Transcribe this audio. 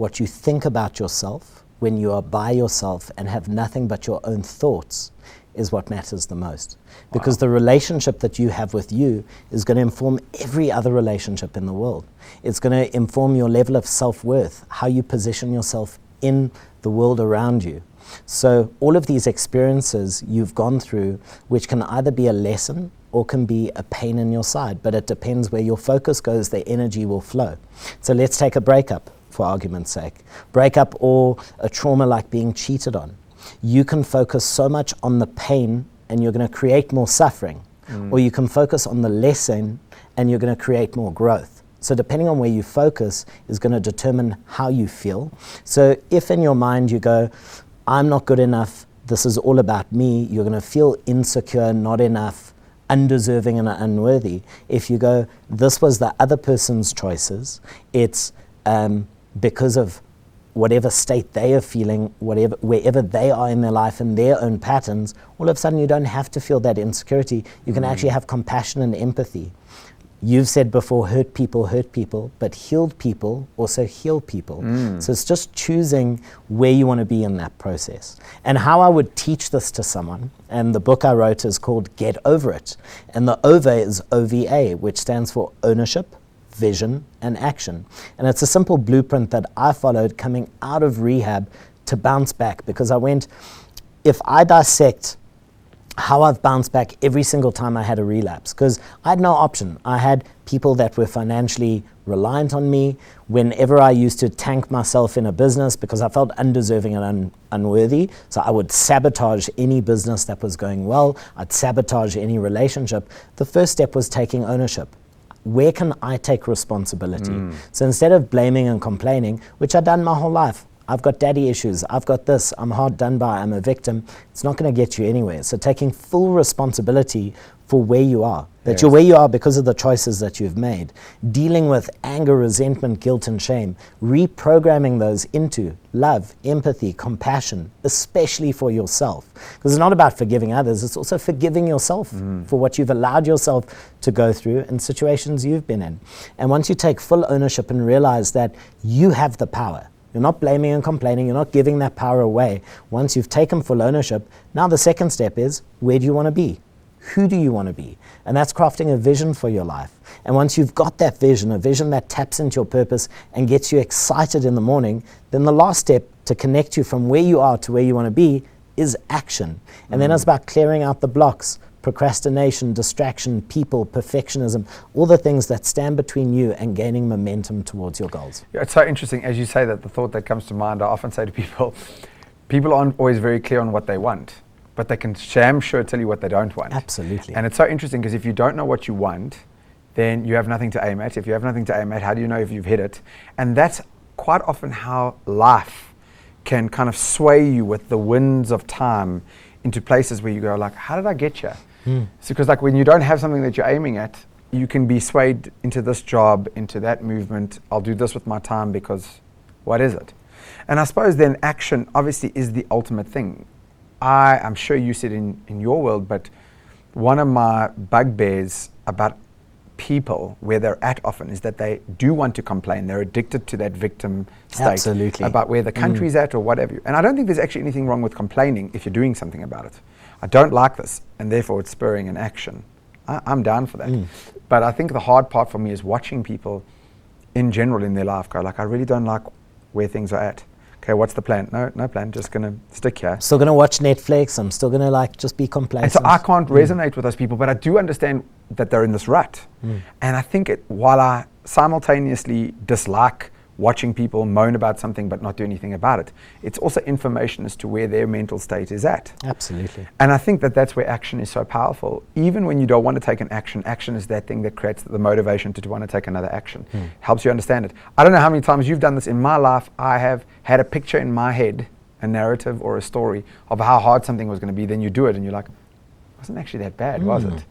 what you think about yourself when you are by yourself and have nothing but your own thoughts is what matters the most. Because the relationship that you have with you is going to inform every other relationship in the world. It's going to inform your level of self-worth, how you position yourself in the world around you. So all of these experiences you've gone through, which can either be a lesson or can be a pain in your side, but it depends where your focus goes, the energy will flow. So let's take a breakup, for argument's sake. Breakup or a trauma like being cheated on. You can focus so much on the pain and you're going to create more suffering, or you can focus on the lesson and you're going to create more growth. So depending on where you focus is going to determine how you feel. So if in your mind you go, I'm not good enough, this is all about me, you're going to feel insecure, not enough, undeserving and unworthy. If you go, this was the other person's choices, it's because of whatever state they are feeling, wherever they are in their life and their own patterns, all of a sudden you don't have to feel that insecurity. You can actually have compassion and empathy. You've said before, hurt people, but healed people also heal people. So it's just choosing where you want to be in that process. And how I would teach this to someone, and the book I wrote is called Get Over It. And the OVA is OVA, which stands for ownership, vision, and action. And it's a simple blueprint that I followed coming out of rehab to bounce back, because I went, if I dissect how I've bounced back every single time I had a relapse, because I had no option. I had people that were financially reliant on me. Whenever I used to tank myself in a business because I felt undeserving and unworthy, so I would sabotage any business that was going well. I'd sabotage any relationship. The first step was taking ownership. Where can I take responsibility? So instead of blaming and complaining, which I've done my whole life, I've got daddy issues, I've got this, I'm hard done by, I'm a victim, it's not going to get you anywhere. So taking full responsibility for where you are, that you're where you are because of the choices that you've made, dealing with anger, resentment, guilt, and shame, reprogramming those into love, empathy, compassion, especially for yourself. Because it's not about forgiving others, it's also forgiving yourself for what you've allowed yourself to go through and situations you've been in. And once you take full ownership and realize that you have the power, you're not blaming and complaining, you're not giving that power away. Once you've taken full ownership, now the second step is, where do you want to be? Who do you want to be? And that's crafting a vision for your life. And once you've got that vision, a vision that taps into your purpose and gets you excited in the morning, then the last step to connect you from where you are to where you want to be is action. And then it's about clearing out the blocks, procrastination, distraction, people, perfectionism, all the things that stand between you and gaining momentum towards your goals. Yeah, it's so interesting. As you say that, the thought that comes to mind, I often say to people aren't always very clear on what they want, but they can damn sure tell you what they don't want. Absolutely. And it's so interesting because if you don't know what you want, then you have nothing to aim at. If you have nothing to aim at, how do you know if you've hit it? And that's quite often how life can kind of sway you with the winds of time into places where you go like, how did I get here? It's because like when you don't have something that you're aiming at, you can be swayed into this job, into that movement. I'll do this with my time because what is it? And I suppose then action obviously is the ultimate thing. I'm sure you said in your world, but one of my bugbears about people where they're at often is that they do want to complain. They're addicted to that victim state. Absolutely. About where the country's at or whatever. And I don't think there's actually anything wrong with complaining if you're doing something about it. I don't like this, and therefore it's spurring an action. I'm down for that. But I think the hard part for me is watching people in general in their life go like, I really don't like where things are at. Okay, what's the plan? No plan, just going to stick here. Still going to watch Netflix, I'm still going to like just be complacent. And so I can't resonate with those people, but I do understand that they're in this rut. And I think while I simultaneously dislike watching people moan about something but not do anything about it, it's also information as to where their mental state is at. Absolutely. And I think that that's where action is so powerful. Even when you don't want to take an action, action is that thing that creates the motivation to want to take another action. Helps you understand it. I don't know how many times you've done this. In my life, I have had a picture in my head, a narrative or a story of how hard something was going to be. Then you do it and you're like, it wasn't actually that bad, was it?